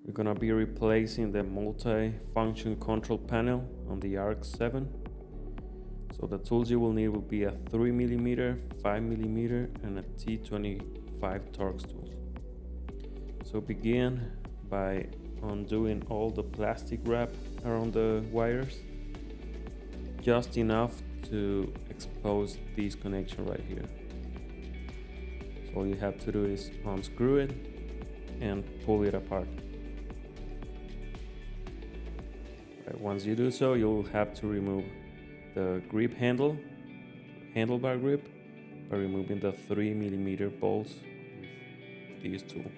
We're gonna be replacing the multi-function control panel on the RX7. So the tools you will need will be a 3mm, 5mm, and a T25 Torx tool. So begin by undoing all the plastic wrap around the wires, just enough to expose this connection right here. So all you have to do is unscrew it and pull it apart. Right, once you do so, you'll have to remove the grip handlebar grip, by removing the 3mm bolts with this tool.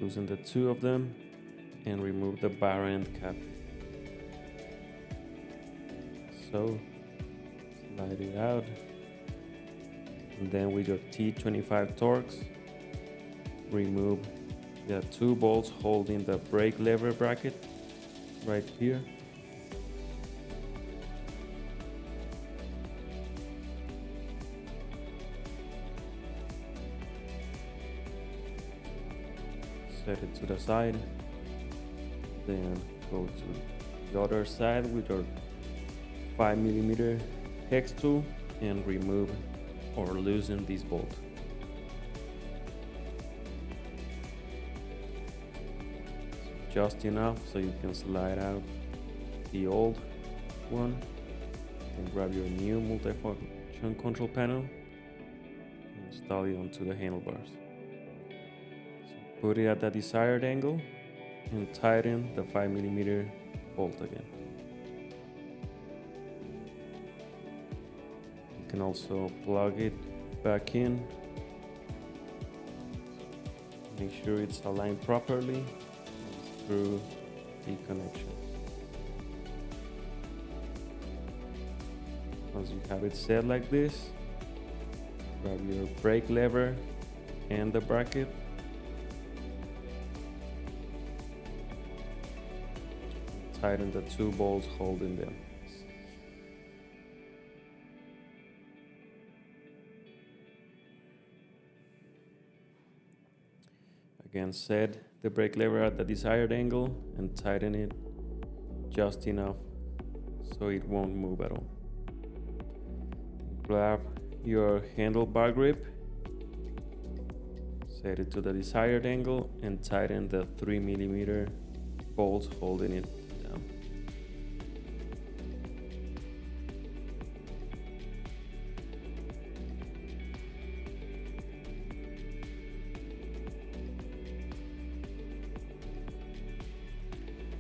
Loosen the two of them and remove the bar end cap. So slide it out, and then with your T25 Torx, remove the two bolts holding the brake lever bracket right here. Set it to the side, then go to the other side with your 5mm hex tool and remove or loosen this bolt. Just enough so you can slide out the old one and grab your new multi-function control panel and install it onto the handlebars. So put it at the desired angle and tighten the 5mm bolt again. You can also plug it back in. Make sure it's aligned properly through the connection. Once you have it set like this, grab your brake lever and the bracket. Tighten the two bolts holding them. Again, set the brake lever at the desired angle and tighten it just enough so it won't move at all. Grab your handlebar grip, set it to the desired angle and tighten the 3mm bolts holding it down.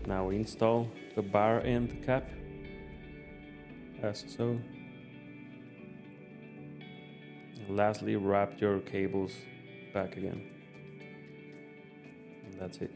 Now install the bar end cap as so. And lastly, wrap your cables back again. And that's it.